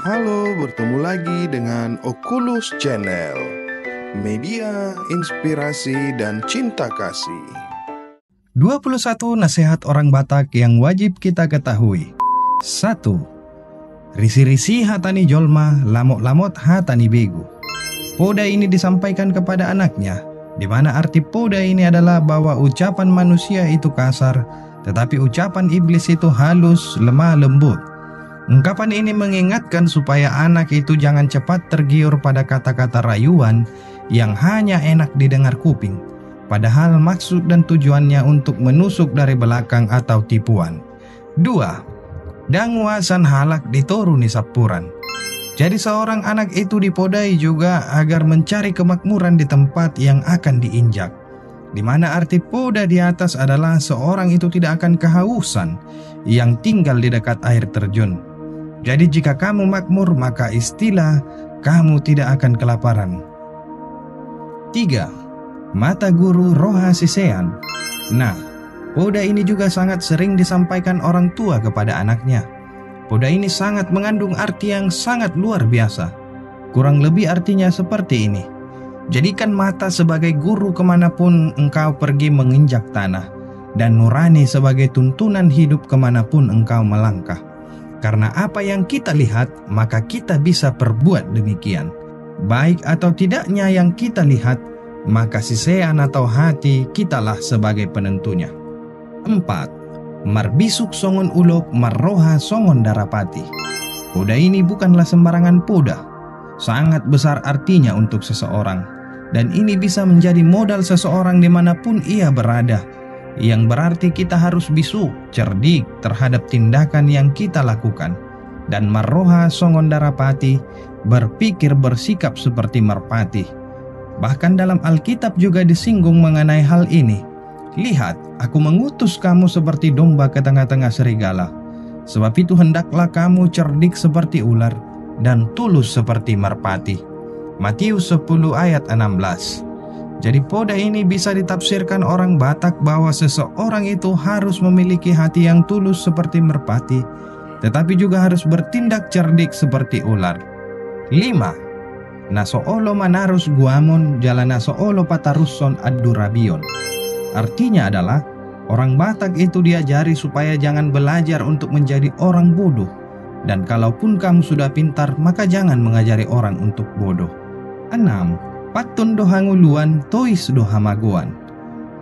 Halo, bertemu lagi dengan Oculus Channel, media inspirasi dan cinta kasih. 21 nasihat orang Batak yang wajib kita ketahui. 1. Risi-risi hatani jolma, lamot-lamot hatani begu. Poda ini disampaikan kepada anaknya, di mana arti poda ini adalah bahwa ucapan manusia itu kasar, tetapi ucapan iblis itu halus, lemah lembut. Ungkapan ini mengingatkan supaya anak itu jangan cepat tergiur pada kata-kata rayuan yang hanya enak didengar kuping, padahal maksud dan tujuannya untuk menusuk dari belakang atau tipuan. 2. Danguasan halak dituruni sapuran. Jadi seorang anak itu dipodai juga agar mencari kemakmuran di tempat yang akan diinjak, di mana arti poda di atas adalah seorang itu tidak akan kehausan yang tinggal di dekat air terjun. Jadi jika kamu makmur, maka istilah kamu tidak akan kelaparan. 3. Mata guru roha sisean. Nah, poda ini juga sangat sering disampaikan orang tua kepada anaknya. Poda ini sangat mengandung arti yang sangat luar biasa. Kurang lebih artinya seperti ini: jadikan mata sebagai guru kemanapun engkau pergi menginjak tanah, dan nurani sebagai tuntunan hidup kemanapun engkau melangkah. Karena apa yang kita lihat, maka kita bisa perbuat demikian. Baik atau tidaknya yang kita lihat, maka sisean atau hati kitalah sebagai penentunya. 4. Marbisuk songon ulop marroha songon darapati. Poda ini bukanlah sembarangan poda. Sangat besar artinya untuk seseorang. Dan ini bisa menjadi modal seseorang dimanapun ia berada. Yang berarti kita harus bisu, cerdik terhadap tindakan yang kita lakukan. Dan marroha songon darapati, berpikir bersikap seperti merpati. Bahkan dalam Alkitab juga disinggung mengenai hal ini. Lihat, aku mengutus kamu seperti domba ke tengah-tengah serigala. Sebab itu hendaklah kamu cerdik seperti ular dan tulus seperti merpati. Matius 10 ayat 16. Jadi poda ini bisa ditafsirkan orang Batak bahwa seseorang itu harus memiliki hati yang tulus seperti merpati, tetapi juga harus bertindak cerdik seperti ular. 5. Nasoolo manarus guamon jalana soolo patarusson addurabion. Artinya adalah orang Batak itu diajari supaya jangan belajar untuk menjadi orang bodoh, dan kalaupun kamu sudah pintar, maka jangan mengajari orang untuk bodoh. 6. Patun dohanguluan tois dohamaguan.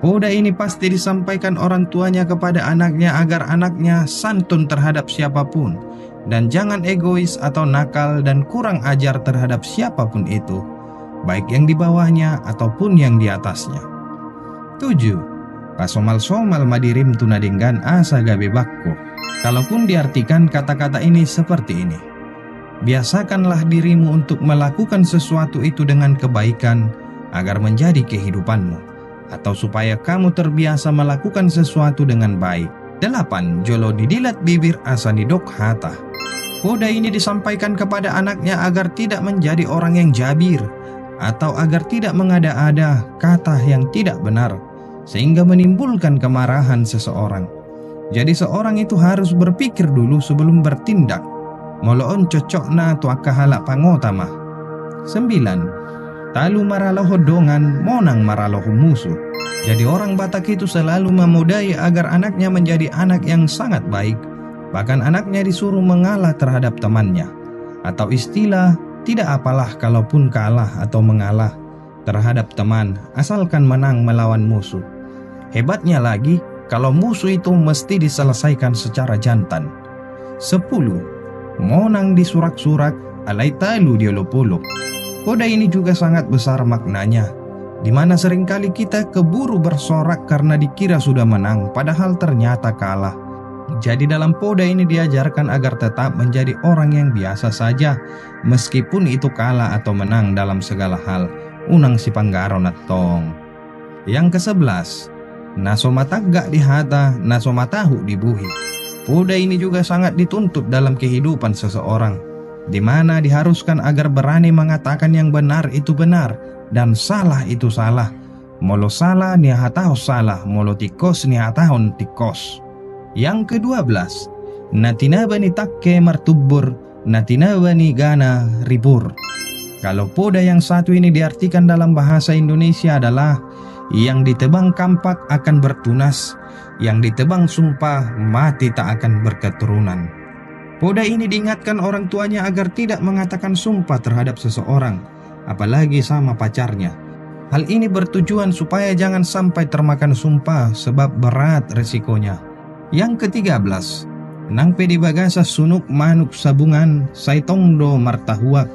Poda ini pasti disampaikan orang tuanya kepada anaknya agar anaknya santun terhadap siapapun, dan jangan egois atau nakal dan kurang ajar terhadap siapapun itu, baik yang di bawahnya ataupun yang di atasnya. 7. Pasomal-somal madirim tunadinggan asa gabe bakko. Kalaupun diartikan kata-kata ini seperti ini: biasakanlah dirimu untuk melakukan sesuatu itu dengan kebaikan agar menjadi kehidupanmu, atau supaya kamu terbiasa melakukan sesuatu dengan baik. 8. Jolo didilat bibir asanidok hata. Poda ini disampaikan kepada anaknya agar tidak menjadi orang yang jabir, atau agar tidak mengada-ada kata yang tidak benar, sehingga menimbulkan kemarahan seseorang. Jadi seorang itu harus berpikir dulu sebelum bertindak. Moloon cocokna tuaka halak pangotama. 9. Talu maraloho dongan monang maraloho musuh. Jadi orang Batak itu selalu memudai agar anaknya menjadi anak yang sangat baik. Bahkan anaknya disuruh mengalah terhadap temannya. Atau istilah, tidak apalah kalaupun kalah atau mengalah terhadap teman, asalkan menang melawan musuh. Hebatnya lagi, kalau musuh itu mesti diselesaikan secara jantan. 10. Monang di surak-surak alai talu diolop-olop. Poda ini juga sangat besar maknanya, di mana seringkali kita keburu bersorak karena dikira sudah menang, padahal ternyata kalah. Jadi dalam poda ini diajarkan agar tetap menjadi orang yang biasa saja, meskipun itu kalah atau menang dalam segala hal. Unang si panggaro natong. Yang ke-11, nasomatagga di hata, nasomatahu di buhi. Poda ini juga sangat dituntut dalam kehidupan seseorang, di mana diharuskan agar berani mengatakan yang benar itu benar dan salah itu salah. Molo salah nihatahon salah, molo tikos nihatahon tikos. Yang ke-12, natinaba ni takke martubur natinawani gana ribur. Kalau poda yang satu ini diartikan dalam bahasa Indonesia adalah yang ditebang kampak akan bertunas, yang ditebang sumpah mati tak akan berketurunan. Poda ini diingatkan orang tuanya agar tidak mengatakan sumpah terhadap seseorang, apalagi sama pacarnya. Hal ini bertujuan supaya jangan sampai termakan sumpah sebab berat resikonya. Yang ke-13, nang pedi bagasa sunuk manuk sabungan saitongdo martahuak.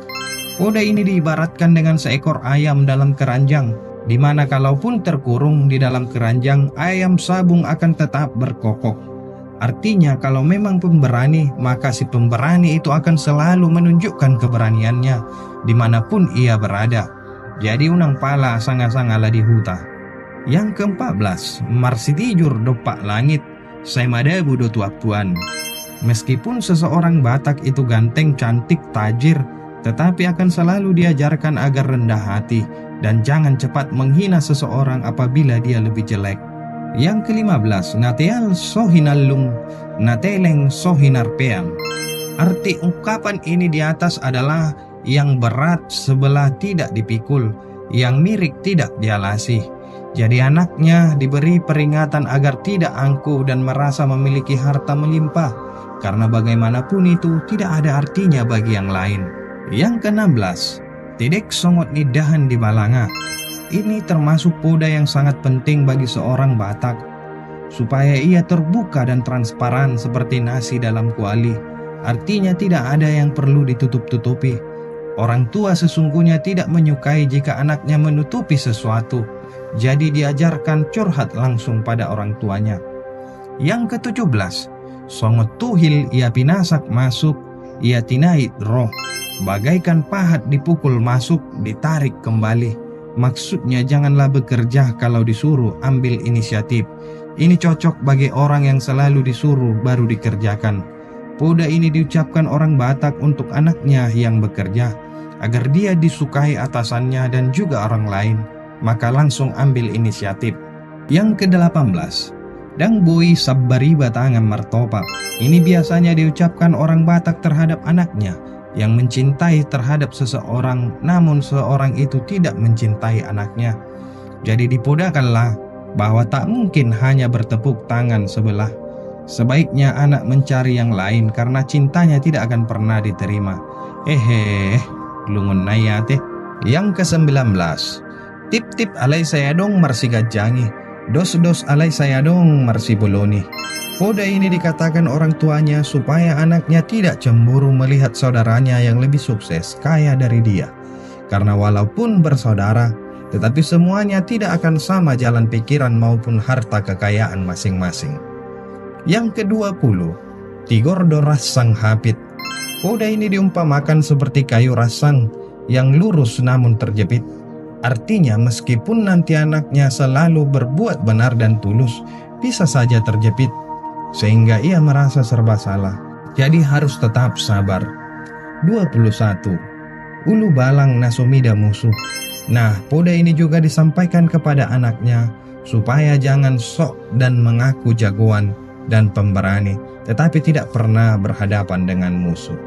Poda ini diibaratkan dengan seekor ayam dalam keranjang, di mana kalaupun terkurung di dalam keranjang, ayam sabung akan tetap berkokok. Artinya kalau memang pemberani, maka si pemberani itu akan selalu menunjukkan keberaniannya dimanapun ia berada. Jadi unang pala sanga-sangala di huta. Yang ke-14, marsitijur dopak langit, saya madabu do tuan. Meskipun seseorang Batak itu ganteng, cantik, tajir, tetapi akan selalu diajarkan agar rendah hati dan jangan cepat menghina seseorang apabila dia lebih jelek. Yang ke-15, nateal sohinallung, nateleng sohinarpeam. Arti ungkapan ini di atas adalah yang berat sebelah tidak dipikul, yang mirik tidak dialasi. Jadi anaknya diberi peringatan agar tidak angkuh dan merasa memiliki harta melimpah, karena bagaimanapun itu tidak ada artinya bagi yang lain. Yang ke-16, tidek songot nidahan di balanga. Ini termasuk poda yang sangat penting bagi seorang Batak, supaya ia terbuka dan transparan seperti nasi dalam kuali. Artinya tidak ada yang perlu ditutup-tutupi. Orang tua sesungguhnya tidak menyukai jika anaknya menutupi sesuatu, jadi diajarkan curhat langsung pada orang tuanya. Yang ke-17, songot tuhil ia pinasak masuk, ia tinait roh. Bagaikan pahat dipukul masuk, ditarik kembali. Maksudnya janganlah bekerja kalau disuruh, ambil inisiatif. Ini cocok bagi orang yang selalu disuruh baru dikerjakan. Poda ini diucapkan orang Batak untuk anaknya yang bekerja, agar dia disukai atasannya dan juga orang lain, maka langsung ambil inisiatif. Yang ke-18, dang boi sabbari batangan martopak. Ini biasanya diucapkan orang Batak terhadap anaknya yang mencintai terhadap seseorang, namun seorang itu tidak mencintai anaknya. Jadi dipodakanlah bahwa tak mungkin hanya bertepuk tangan sebelah. Sebaiknya anak mencari yang lain karena cintanya tidak akan pernah diterima. Lungun nayate. Yang ke-19, tip-tip alay sayadong marsi gajangi, dos-dos alay sayadong marsi boloni. Poda ini dikatakan orang tuanya supaya anaknya tidak cemburu melihat saudaranya yang lebih sukses, kaya dari dia. Karena walaupun bersaudara, tetapi semuanya tidak akan sama jalan pikiran maupun harta kekayaan masing-masing. Yang ke-20, tigordo rasang hapit. Poda ini diumpamakan seperti kayu rasang yang lurus namun terjepit. Artinya meskipun nanti anaknya selalu berbuat benar dan tulus, bisa saja terjepit, sehingga ia merasa serba salah. Jadi harus tetap sabar. 21. Ulu balang nasumida musuh. Nah, poda ini juga disampaikan kepada anaknya supaya jangan sok dan mengaku jagoan dan pemberani, tetapi tidak pernah berhadapan dengan musuh.